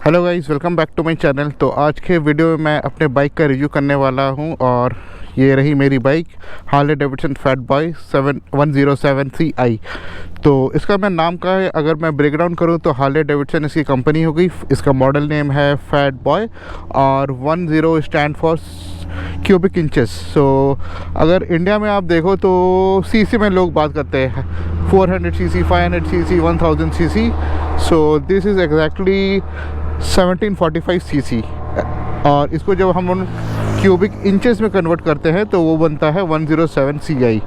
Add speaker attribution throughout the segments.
Speaker 1: Hello guys, welcome back to my channel. तो आज के वीडियो में मैं अपने बाइक का रिव्यू करने वाला हूं और ये रही मेरी bike Harley Davidson fat boy 107 CI। तो इसका मैं नाम का है, अगर मैं ब्रेक डाउन करूँ तो हार्ले डेविडसन इसकी कंपनी हो गई। इसका मॉडल नेम है फैट बॉय और 10 स्टैंड फॉर क्यूबिक इंचेस। सो अगर इंडिया में आप देखो तो सीसी में लोग बात करते हैं 400 CC, 500 CC, 1000 CC. So this is exactly 1745 CC और इसको जब हम क्यूबिक इंचेस में कन्वर्ट करते हैं तो वो बनता है 107 CI।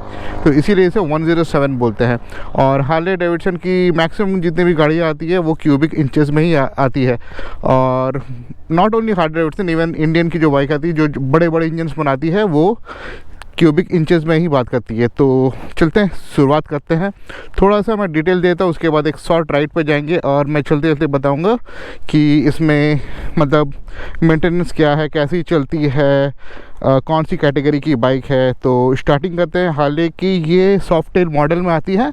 Speaker 1: तो इसीलिए इसे 107 बोलते हैं। और हार्ले डेविडसन की मैक्सिमम जितनी भी गाड़ियाँ आती है वो क्यूबिक इंचेस में ही आती है। और not only Harley Davidson, even Indian की जो बाइक आती है जो बड़े बड़े इंजन्स बनाती है वो क्यूबिक इंचेस में ही बात करती है। तो चलते हैं, शुरुआत करते हैं। थोड़ा सा मैं डिटेल देता हूँ, उसके बाद एक शॉर्ट राइड पे जाएंगे और मैं चलते चलते बताऊँगा कि इसमें मतलब मेंटेनेंस क्या है, कैसी चलती है, कौन सी कैटेगरी की बाइक है। तो स्टार्टिंग करते हैं। हार्ले की ये सॉफ्ट टेल मॉडल में आती है।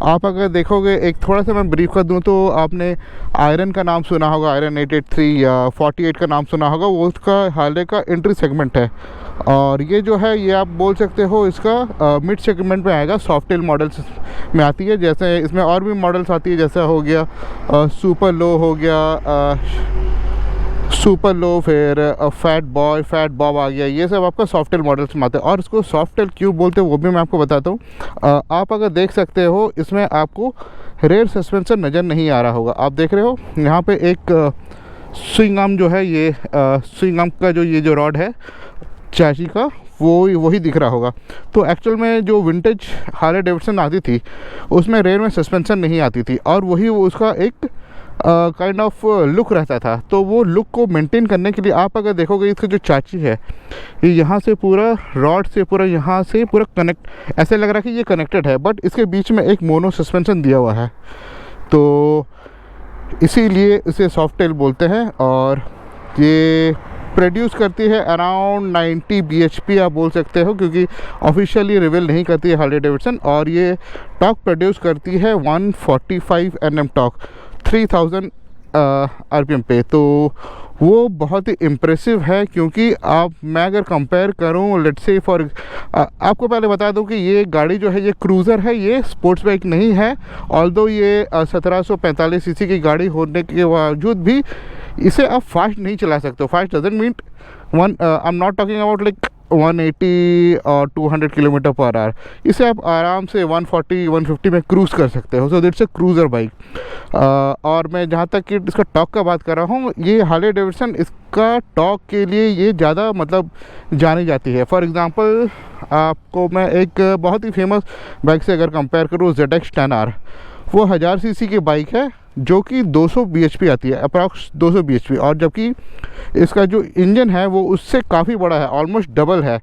Speaker 1: आप अगर देखोगे, एक थोड़ा सा मैं ब्रीफ कर दूँ तो आपने आयरन का नाम सुना होगा, आयरन 883 या 48 का नाम सुना होगा, वो उसका हार्ले का एंट्री सेगमेंट है। और ये जो है ये आप बोल सकते हो इसका मिड सेगमेंट में आएगा, सॉफ्ट टेल मॉडल्स में आती है। जैसे इसमें और भी मॉडल्स आती है, जैसा हो गया सुपर लो, हो गया सुपर लो, फिर फैट बॉय, फैट बॉब आ गया। ये सब आपका सॉफ्ट टेल मॉडल्स में आते हैं। और इसको सॉफ्ट टेल क्यों बोलते हैं वो भी मैं आपको बताता हूँ। आप अगर देख सकते हो इसमें आपको रेयर सस्पेंशन नज़र नहीं आ रहा होगा। आप देख रहे हो यहाँ पे एक स्विंग आर्म जो है, ये स्विंग आर्म का जो ये जो रॉड है चैसी का, वही दिख रहा होगा। तो एक्चुअल में जो विंटेज हार्ले डेविडसन आती थी उसमें रेयर में सस्पेंशन नहीं आती थी और वही उसका एक काइंड ऑफ लुक रहता था। तो वो लुक को मेंटेन करने के लिए आप अगर देखोगे इसका जो चाची है ये यहाँ से पूरा रॉड से पूरा यहाँ से पूरा कनेक्ट, ऐसे लग रहा है कि ये कनेक्टेड है, बट इसके बीच में एक मोनो सस्पेंशन दिया हुआ है। तो इसीलिए इसे सॉफ्ट टेल बोलते हैं। और ये प्रोड्यूस करती है अराउंड 90 bhp आप बोल सकते हो, क्योंकि ऑफिशियली रिवील नहीं करती है हार्ले डेविडसन। और ये टॉर्क प्रोड्यूस करती है 145 Nm टॉर्क 3000 RPM पे। तो वो बहुत ही इम्प्रेसिव है, क्योंकि मैं अगर कंपेयर करूँ लेट्स से फॉर आपको पहले बता दूं कि ये गाड़ी जो है ये क्रूज़र है, ये स्पोर्ट्स बाइक नहीं है। ऑल्दो ये 1745 सीसी की गाड़ी होने के बावजूद भी इसे आप फास्ट नहीं चला सकते हो। Fast doesn't mean I am not talking about like 180 और 200 किलोमीटर पर आवर। इसे आप आराम से 140-150 में क्रूज़ कर सकते हो। So it's a cruiser bike. और मैं जहाँ तक कि इसका टॉक का बात कर रहा हूँ, ये हार्ले डेविडसन इसका टॉक के लिए ये ज़्यादा मतलब जानी जाती है। फॉर एग्ज़ाम्पल आपको मैं एक बहुत ही फेमस बाइक से अगर कंपेयर करूँ, ZX 10R, वो 1000 सीसी की बाइक है जो कि 200 bhp आती है, अप्रॉक्स 200 bhp। और जबकि इसका जो इंजन है वो उससे काफ़ी बड़ा है, ऑलमोस्ट डबल है।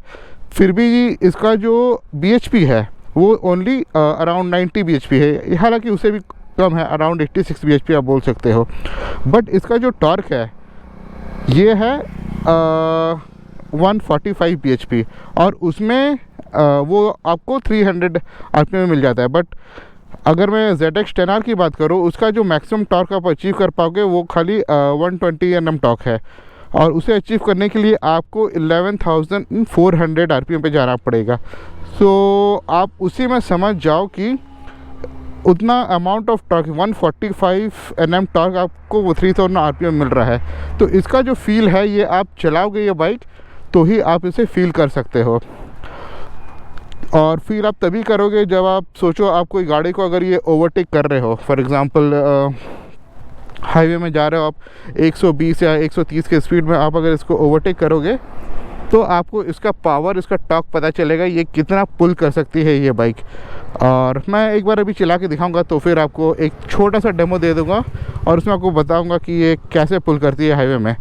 Speaker 1: फिर भी इसका जो bhp है वो ओनली अराउंड 90 bhp है, हालांकि उससे भी कम है, अराउंड 86 bhp आप बोल सकते हो। बट इसका जो टॉर्क है ये है 145 bhp और उसमें वो आपको 300 RPM में मिल जाता है। बट अगर मैं ZX 10R की बात करूँ, उसका जो मैक्सिमम टॉर्क आप अचीव कर पाओगे वो खाली 120 Nm टॉर्क है। और उसे अचीव करने के लिए आपको 11,400 RPM पे जाना पड़ेगा। सो आप उसी में समझ जाओ कि उतना amount of torque 145 Nm torque आपको वो 3000 RPM मिल रहा है। तो इसका जो फील है ये आप चलाओगे ये बाइक तो ही आप इसे फील कर सकते हो। और फिर आप तभी करोगे जब आप सोचो आप कोई गाड़ी को अगर ये ओवरटेक कर रहे हो, फॉर एग्ज़ाम्पल हाईवे में जा रहे हो आप 120 या 130 के स्पीड में, आप अगर इसको ओवरटेक करोगे तो आपको इसका पावर, इसका टॉर्क पता चलेगा ये कितना पुल कर सकती है ये बाइक। और मैं एक बार अभी चला के दिखाऊंगा तो फिर आपको एक छोटा सा डेमो दे दूंगा और उसमें आपको बताऊंगा कि ये कैसे पुल करती है हाईवे में।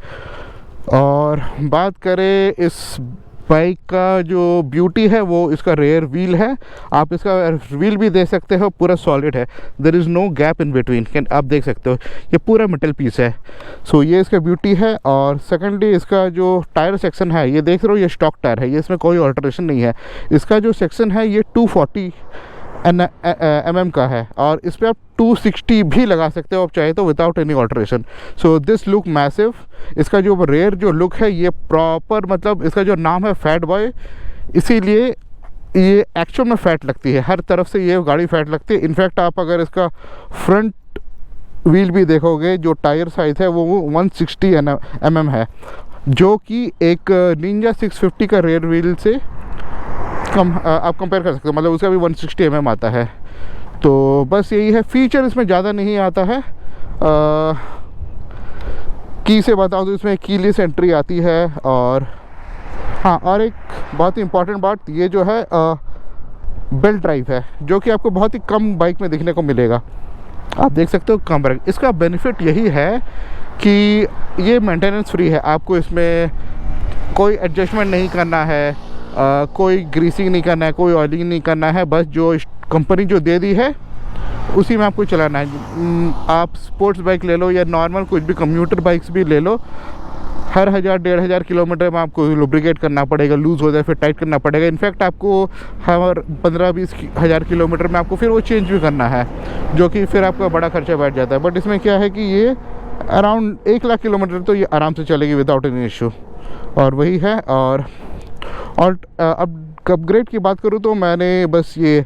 Speaker 1: और बात करें इस बाइक का जो ब्यूटी है वो इसका रेयर व्हील है। आप इसका व्हील भी देख सकते हो, पूरा सॉलिड है, there is no gap in between. आप देख सकते हो ये पूरा मेटल पीस है। सो ये इसका ब्यूटी है। और सेकेंडली इसका जो टायर सेक्शन है ये देख रहे हो, ये स्टॉक टायर है, ये इसमें कोई ऑल्टरेशन नहीं है। इसका जो सेक्शन है ये 240 mm का है, और इस पर आप 260 भी लगा सकते हो आप चाहे तो without any alteration. So this look massive. इसका जो रेयर जो लुक है ये प्रॉपर, मतलब इसका जो नाम है फैट बॉय, इसीलिए ये एक्चुअल में फ़ैट लगती है, हर तरफ से ये गाड़ी फैट लगती है। इनफैक्ट आप अगर इसका फ्रंट व्हील भी देखोगे, जो टायर साइज़ है वो 160 mm है, जो कि एक निंजा 650 का रेयर व्हील से कम आप कंपेयर कर सकते हो, मतलब उसका भी 160 mm आता है। तो बस यही है, फीचर इसमें ज़्यादा नहीं आता है। की से बताऊँ तो इसमें कीलेस एंट्री आती है, और हाँ, और एक बहुत ही इम्पॉर्टेंट बात ये जो है बेल्ट ड्राइव है, जो कि आपको बहुत ही कम बाइक में देखने को मिलेगा। आप देख सकते हो कम ब्रेक। इसका बेनिफिट यही है कि ये मेंटेनेंस फ्री है, आपको इसमें कोई एडजस्टमेंट नहीं करना है, कोई ग्रीसिंग नहीं करना है, कोई ऑयलिंग नहीं करना है, बस जो कंपनी जो दे दी है उसी में आपको चलाना है। आप स्पोर्ट्स बाइक ले लो या नॉर्मल कुछ भी कम्यूटर बाइक्स भी ले लो, हर 1000-1500 किलोमीटर में आपको लुब्रिकेट करना पड़ेगा, लूज़ हो जाए फिर टाइट करना पड़ेगा। इनफैक्ट आपको हर 15-20 हज़ार किलोमीटर में आपको फिर वो चेंज भी करना है, जो कि फिर आपका बड़ा खर्चा बैठ जाता है। बट इसमें क्या है कि ये अराउंड 1 लाख किलोमीटर तो ये आराम से चलेगी विदाउट एनी इशू, और वही है। और अब अपग्रेड की बात करूँ तो मैंने बस ये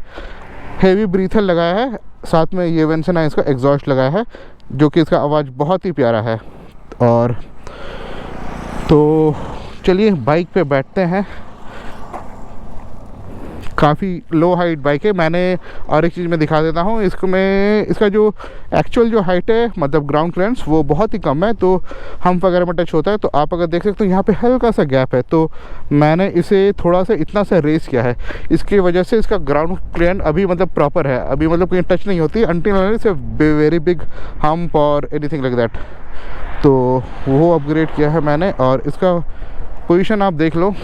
Speaker 1: हेवी ब्रीथर लगाया है, साथ में ये वेंसन है इसका एग्जॉस्ट लगाया है, जो कि इसका आवाज़ बहुत ही प्यारा है। और तो चलिए बाइक पे बैठते हैं। काफ़ी लो हाइट बाइक है। मैंने और एक चीज़ मैं दिखा देता हूँ, इसका जो एक्चुअल जो हाइट है, मतलब ग्राउंड क्लियरेंस, वो बहुत ही कम है, तो हम वगैरह में टच होता है। तो आप अगर देख सकते हो यहाँ पे हल्का सा गैप है, तो मैंने इसे थोड़ा सा इतना सा रेस किया है, इसकी वजह से इसका ग्राउंड क्लियरेंस अभी मतलब प्रॉपर है, अभी मतलब कहीं टच नहीं होती until it's a very big hump और एनीथिंग लाइक दैट। तो वो अपग्रेड किया है मैंने, और इसका पोजीशन आप देख लो,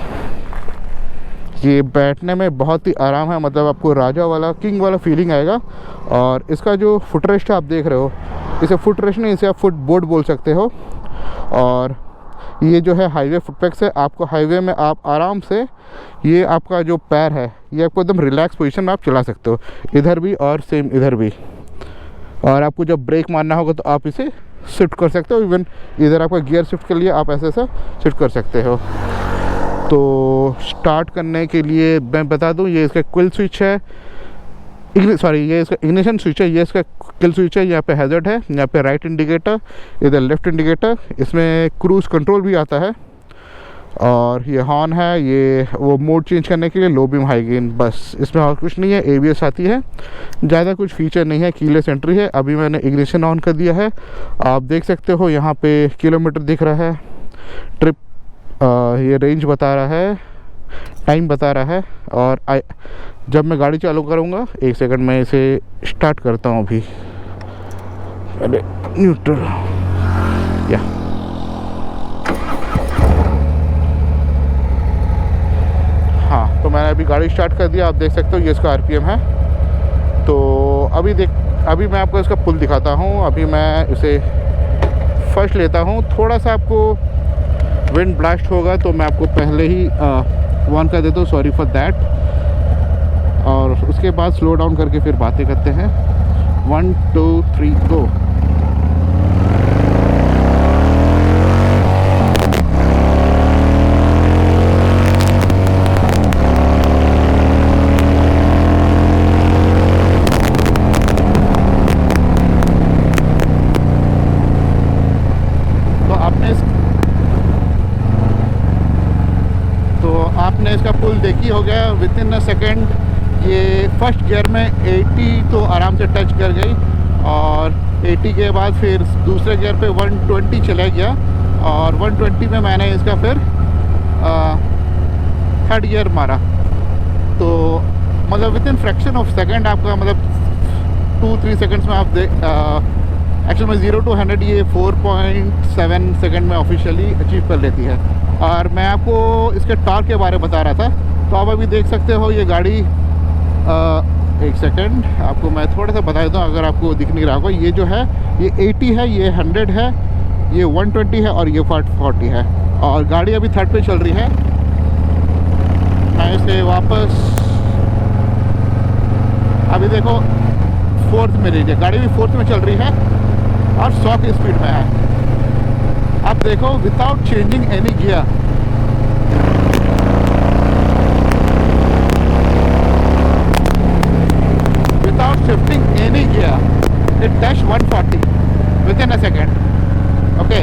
Speaker 1: ये बैठने में बहुत ही आराम है, मतलब आपको राजा वाला किंग वाला फीलिंग आएगा। और इसका जो फुटरेस्ट आप देख रहे हो, इसे फुटरेस्ट नहीं, इसे आप फुट बोर्ड बोल सकते हो। और ये जो है हाईवे फुटपैक्स है, आपको हाईवे में आप आराम से, ये आपका जो पैर है ये आपको एकदम रिलैक्स पोजीशन में आप चला सकते हो, इधर भी और सेम इधर भी। और आपको जब ब्रेक मारना होगा तो आप इसे शिफ्ट कर सकते हो, इवन इधर आपका गियर शिफ्ट के लिए आप ऐसे शिफ्ट कर सकते हो। तो स्टार्ट करने के लिए मैं बता दूं, ये इसका क्विल स्विच है, ये इसका इग्निशन स्विच है, ये इसका किल स्विच है। यहाँ पे हैज़र्ड है, यहाँ पे राइट इंडिकेटर, इधर लेफ्ट इंडिकेटर, इसमें क्रूज़ कंट्रोल भी आता है। और ये हॉर्न है, ये वो मोड चेंज करने के लिए, लो बीम हाई गेन, बस इसमें और कुछ नहीं है। ABS आती है, ज़्यादा कुछ फीचर नहीं है, कीलेस एंट्री है। अभी मैंने इग्निशन ऑन कर दिया है, आप देख सकते हो यहाँ पे किलोमीटर दिख रहा है, ट्रिप ये रेंज बता रहा है, टाइम बता रहा है। और जब मैं गाड़ी चालू करूँगा, 1 सेकंड में इसे स्टार्ट करता हूँ अभी, अरे न्यूट्रल या हाँ, तो मैंने अभी गाड़ी स्टार्ट कर दिया, आप देख सकते हो ये इसका RPM है। तो अभी मैं आपको इसका पुल दिखाता हूँ। अभी मैं इसे फर्स्ट लेता हूँ, थोड़ा सा आपको विंड ब्लास्ट होगा तो मैं आपको पहले ही वार्न कर देता हूँ, सॉरी फॉर दैट। और उसके बाद स्लो डाउन करके फिर बातें करते हैं। 1 2 3 गो। आपने इसका पुल देखी हो गया, विद इन अ सेकेंड ये फर्स्ट गियर में 80 तो आराम से टच कर गई, और 80 के बाद फिर दूसरे गियर पे 120 चला गया, और 120 में मैंने इसका फिर थर्ड गियर मारा। तो मतलब with in fraction of second आपका, मतलब 2-3 सेकेंड्स में आप एक्चुअल में 0 to 100 ये 4.7 सेकेंड में ऑफिशियली अचीव कर लेती है। और मैं आपको इसके टॉर्क के बारे में बता रहा था, तो आप अभी देख सकते हो ये गाड़ी, 1 सेकेंड आपको मैं थोड़ा सा बता देता हूँ अगर आपको दिख नहीं रहा होगा। ये जो है ये 80 है, ये 100 है, ये 120 है, और ये 40 है। और गाड़ी अभी थर्ड पे चल रही है। मैं इसे वापस अभी देखो 4th में रही है गाड़ी, भी 4th में चल रही है और 100 की स्पीड में है। अब देखो without changing any gear, without shifting any gear, it touch 140 with in a second. Okay,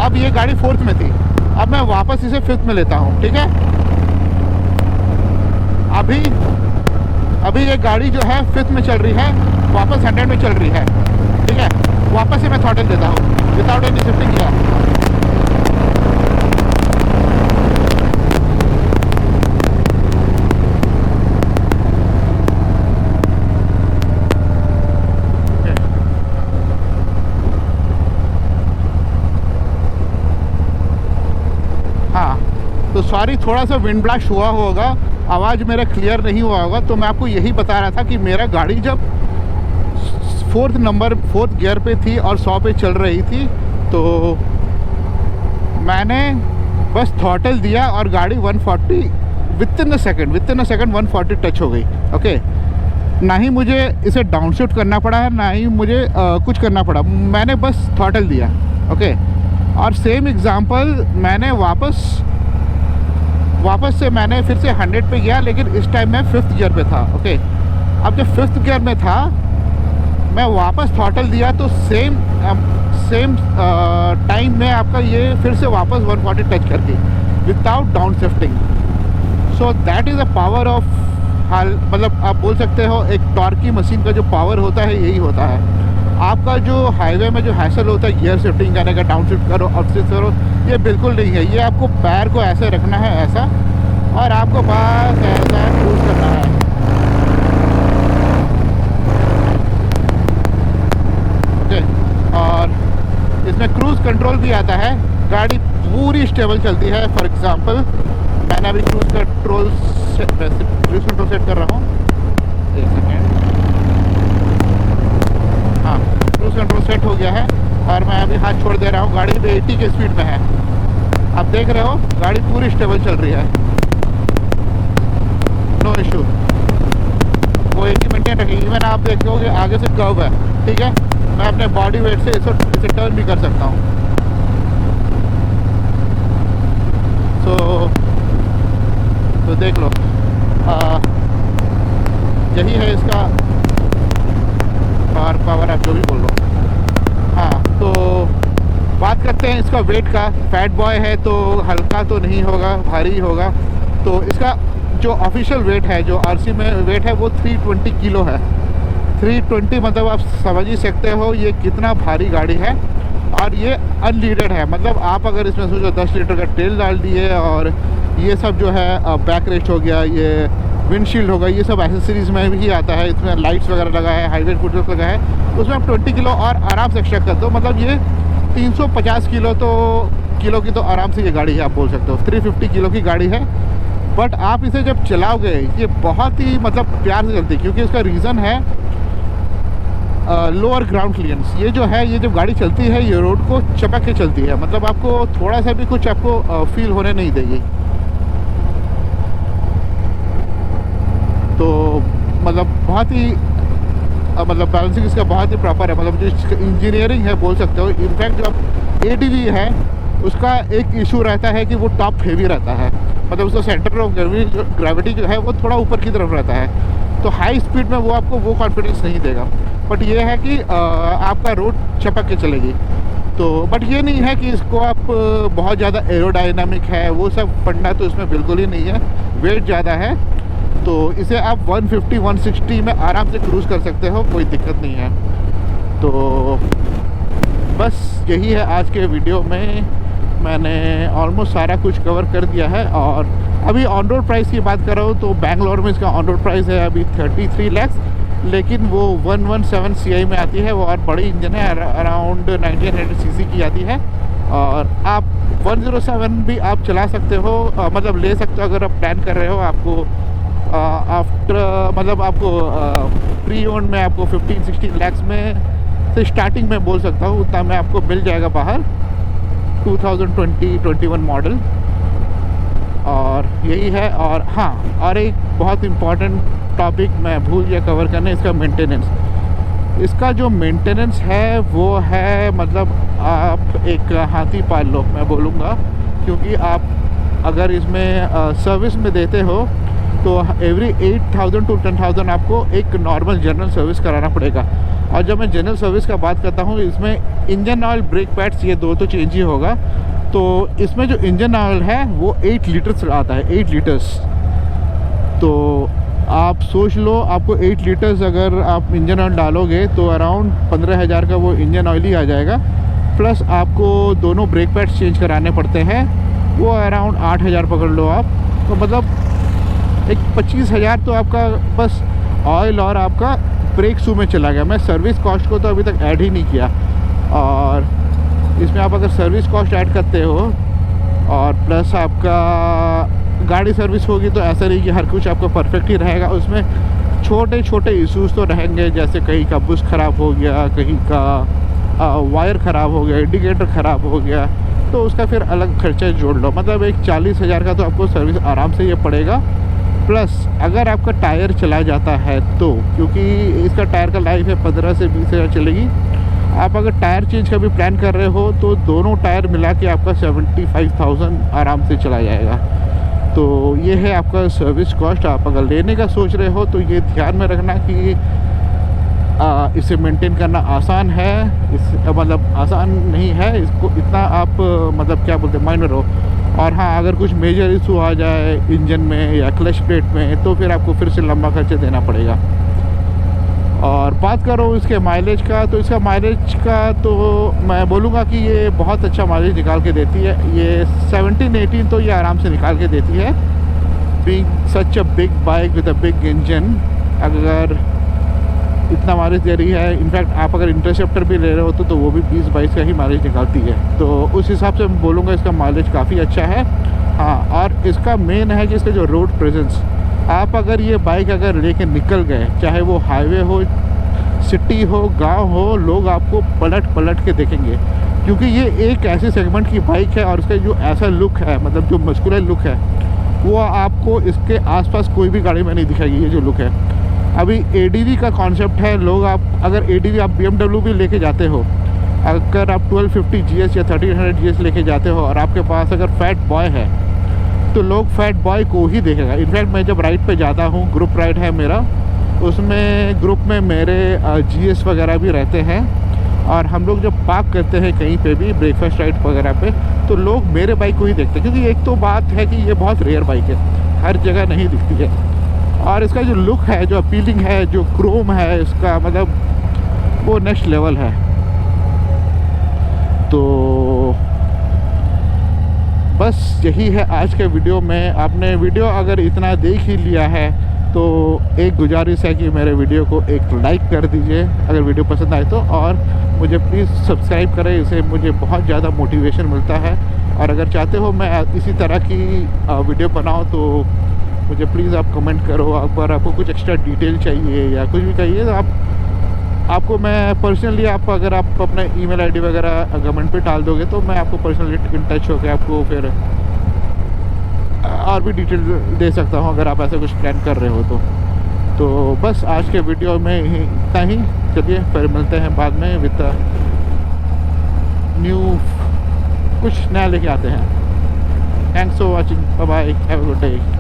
Speaker 1: अब ये गाड़ी 4th में थी, अब मैं वापस इसे 5th में लेता हूँ, ठीक है। अभी ये गाड़ी जो है 5th में चल रही है, वापस 100 में चल रही है, ठीक है। वापस से मैं थ्रॉटल देता हूँ विदाउट एनी शिफ्टिंग गियर। तो सॉरी, थोड़ा सा विंड ब्लास्ट हुआ होगा, आवाज़ मेरा क्लियर नहीं हुआ होगा। तो मैं आपको यही बता रहा था कि मेरा गाड़ी जब 4th गियर पे थी और 100 पे चल रही थी, तो मैंने बस थ्रॉटल दिया और गाड़ी 140 with in a second 140 touch हो गई। ओके, ना ही मुझे इसे डाउन शिफ्ट करना पड़ा है, ना ही मुझे कुछ करना पड़ा, मैंने बस थ्रॉटल दिया। ओके, और सेम एग्ज़ाम्पल मैंने वापस से मैंने फिर से 100 पे गया, लेकिन इस टाइम मैं 5th गियर पे था। ओके, अब जब 5th गियर में था, मैं वापस थ्रॉटल दिया तो सेम टाइम में आपका ये फिर से वापस 140 टच कर गई without down shifting. So that is a power of मतलब आप बोल सकते हो एक टॉर्क की मशीन का जो पावर होता है यही होता है। आपका जो हाईवे में जो हैसल होता है गियर शिफ्टिंग करने का, डाउन शिफ्ट करो, अप शिफ्ट करो, ये बिल्कुल नहीं है। ये आपको पैर को ऐसे रखना है, ऐसा, और आपको बस ऐसा क्रूज करना है। ओके, और इसमें क्रूज कंट्रोल भी आता है, गाड़ी पूरी स्टेबल चलती है। फॉर एग्जांपल मैंने अभी क्रूज कंट्रोल सेट कर रहा हूँ, एक सेकेंड। हाँ, क्रूज कंट्रोल सेट हो गया है और मैं अभी हाथ छोड़ दे रहा हूँ, गाड़ी भी 80 की स्पीड में है। आप देख रहे हो गाड़ी पूरी स्टेबल चल रही है, नो इशू, वो 80 मेंटेन रखेगी। इवन आप देखोगे आगे से कर्व है, ठीक है, मैं अपने बॉडी वेट से इसे टर्न भी कर सकता हूँ। तो देख लो, यही है इसका पावर, आप जो भी बोल लो। हाँ, तो बात करते हैं इसका वेट का। फैट बॉय है तो हल्का तो नहीं होगा, भारी होगा। तो इसका जो ऑफिशियल वेट है, जो आरसी में वेट है, वो 320 किलो है। 320 मतलब आप समझ ही सकते हो ये कितना भारी गाड़ी है। और ये अनलीडेड है, मतलब आप अगर इसमें सोचो 10 लीटर का तेल डाल दिए और ये सब जो है बैक रेस्ट हो गया, ये विंडशील्ड होगा, ये सब एक्सेसरीज़ में भी आता है। इसमें लाइट्स वगैरह लगा है, हाईवे फुटवर्क लगा है, उसमें आप 20 किलो और आराम से एक्स्ट्रा कर दो, मतलब ये 350 किलो की तो आराम से ये गाड़ी है, आप बोल सकते हो 350 किलो की गाड़ी है। बट आप इसे जब चलाओगे ये बहुत ही मतलब प्यार से चलती है, क्योंकि इसका रीज़न है लोअर ग्राउंड क्लियरेंस। ये जो है, ये जब गाड़ी चलती है ये रोड को चपक के चलती है, मतलब आपको थोड़ा सा भी कुछ आपको फील होने नहीं देगी। तो मतलब बहुत ही मतलब बैलेंसिंग इसका बहुत ही प्रॉपर है, मतलब जो इंजीनियरिंग है बोल सकते हो। इनफैक्ट जो आप ADV है उसका एक इशू रहता है कि वो टॉप हेवी रहता है, मतलब उसका सेंटर ऑफ ग्रेविटी जो है वो थोड़ा ऊपर की तरफ रहता है, तो हाई स्पीड में वो आपको वो कॉन्फिडेंस नहीं देगा। बट ये है कि आपका रोड चपक के चलेगी। तो बट ये नहीं है कि इसको आप बहुत ज़्यादा एरोडायनामिक है, वो सब पढ़ना तो इसमें बिल्कुल ही नहीं है। वेट ज़्यादा है तो इसे आप 150-160 में आराम से क्रूज़ कर सकते हो, कोई दिक्कत नहीं है। तो बस यही है आज के वीडियो में, मैंने ऑलमोस्ट सारा कुछ कवर कर दिया है। और अभी ऑन रोड प्राइस की बात कर रहा हूँ तो बेंगलोर में इसका ऑन रोड प्राइस है अभी 33 लाख, लेकिन वो 117 CI में आती है, वो और बड़ी इंजन है, अराउंड 1900 cc की आती है। और आप 107 भी आप चला सकते हो, मतलब ले सकते हो अगर आप प्लान कर रहे हो। आपको आफ्टर मतलब आपको प्री ओन में आपको 15-16 लाख में से स्टार्टिंग में बोल सकता हूँ, उतना में आपको मिल जाएगा बाहर 2020-21 मॉडल। और यही है। और हाँ, और एक बहुत इम्पॉर्टेंट टॉपिक मैं भूल गया कवर करने, इसका मेंटेनेंस। इसका जो मेंटेनेंस है वो है, मतलब आप एक हाथी पाल लो मैं बोलूँगा, क्योंकि आप अगर इसमें सर्विस में देते हो तो एवरी 8,000 to 10,000 आपको एक नॉर्मल जनरल सर्विस कराना पड़ेगा। और जब मैं जनरल सर्विस का बात करता हूँ, इसमें इंजन ऑयल, ब्रेक पैड्स, ये दो तो चेंज ही होगा। तो इसमें जो इंजन ऑयल है वो 8 लीटर्स आता है, 8 लीटर्स। तो आप सोच लो, आपको 8 लीटर्स अगर आप इंजन ऑयल डालोगे तो अराउंड 15,000 का वो इंजन ऑयल ही आ जाएगा। प्लस आपको दोनों ब्रेक पैड्स चेंज कराने पड़ते हैं, वो अराउंड 8,000 पकड़ लो आप। तो मतलब एक 25,000 तो आपका बस ऑयल और आपका ब्रेक शू में चला गया। मैं सर्विस कॉस्ट को तो अभी तक ऐड ही नहीं किया। और इसमें आप अगर सर्विस कॉस्ट ऐड करते हो और प्लस आपका गाड़ी सर्विस होगी, तो ऐसा नहीं कि हर कुछ आपका परफेक्ट ही रहेगा। उसमें छोटे छोटे इश्यूज़ तो रहेंगे, जैसे कहीं का बुश ख़राब हो गया, कहीं का वायर ख़राब हो गया, इंडिकेटर ख़राब हो गया, तो उसका फिर अलग खर्चा जोड़ लो। मतलब एक 40,000 का तो आपको सर्विस आराम से ये पड़ेगा। प्लस अगर आपका टायर चला जाता है तो, क्योंकि इसका टायर का लाइफ है 15 से 20,000 चलेगी। आप अगर टायर चेंज का भी प्लान कर रहे हो तो दोनों टायर मिला के आपका 75,000 आराम से चला जाएगा। तो ये है आपका सर्विस कॉस्ट। आप अगर लेने का सोच रहे हो तो ये ध्यान में रखना कि इसे मेंटेन करना आसान है, मतलब आसान नहीं है, इसको इतना आप मतलब क्या बोलते हैं, माइनर हो। और हाँ, अगर कुछ मेजर इशू आ जाए इंजन में या क्लच प्लेट में, तो फिर आपको फिर से लंबा खर्चा देना पड़ेगा। और बात करो इसके माइलेज का, तो इसका माइलेज का तो मैं बोलूँगा कि ये बहुत अच्छा माइलेज निकाल के देती है। ये 17-18 तो ये आराम से निकाल के देती है। Being such a big bike with a big engine, अगर इतना माइलेज दे रही है, इनफैक्ट आप अगर इंटरसेप्टर भी ले रहे हो तो वो भी 20-22 का ही माइलेज निकालती है। तो उस हिसाब से मैं बोलूँगा इसका माइलेज काफ़ी अच्छा है। हाँ, और इसका मेन है कि इसका जो रोड प्रेजेंस, आप अगर ये बाइक अगर लेके निकल गए, चाहे वो हाईवे हो, सिटी हो, गांव हो, लोग आपको पलट पलट के देखेंगे, क्योंकि ये एक ऐसे सेगमेंट की बाइक है। और इसका जो ऐसा लुक है, मतलब जो मस्कुलर लुक है, वो आपको इसके आसपास कोई भी गाड़ी में नहीं दिखाएगी। ये जो लुक है, अभी ADV का कॉन्सेप्ट है। लोग आप अगर ADV आप BMW भी लेके जाते हो, अगर आप 1250 GS या 1300 GS लेके जाते हो और आपके पास अगर फैट बॉय है, तो लोग फैट बॉय को ही देखेगा। इनफैक्ट मैं जब राइड पे जाता हूँ, ग्रुप राइड है मेरा, उसमें ग्रुप में मेरे GS वगैरह भी रहते हैं। और हम लोग जब पार्क करते हैं कहीं पे भी, ब्रेकफास्ट राइड वगैरह पे, तो लोग मेरे बाइक को ही देखते हैं, क्योंकि एक तो बात है कि ये बहुत रेयर बाइक है, हर जगह नहीं दिखती है। और इसका जो लुक है, जो अपीलिंग है, जो क्रोम है इसका, मतलब वो नेक्स्ट लेवल है। तो बस यही है आज के वीडियो में। आपने वीडियो अगर इतना देख ही लिया है तो एक गुजारिश है कि मेरे वीडियो को एक लाइक कर दीजिए अगर वीडियो पसंद आए तो, और मुझे प्लीज़ सब्सक्राइब करें, इससे मुझे बहुत ज़्यादा मोटिवेशन मिलता है। और अगर चाहते हो मैं इसी तरह की वीडियो बनाऊँ तो मुझे प्लीज़ आप कमेंट करो। अगर आपको कुछ एक्स्ट्रा डिटेल चाहिए या कुछ भी चाहिए तो आपको मैं पर्सनली, आप अगर आप अपना ईमेल आईडी वगैरह कमेंट पे डाल दोगे तो मैं आपको पर्सनली इन टच होकर आपको फिर और भी डिटेल दे सकता हूँ, अगर आप ऐसा कुछ प्लान कर रहे हो तो बस आज के वीडियो में ही इतना ही। चलिए फिर मिलते हैं बाद में विद न्यू, कुछ नया लेके आते हैं। Thanks for watching, bye bye, have a good day.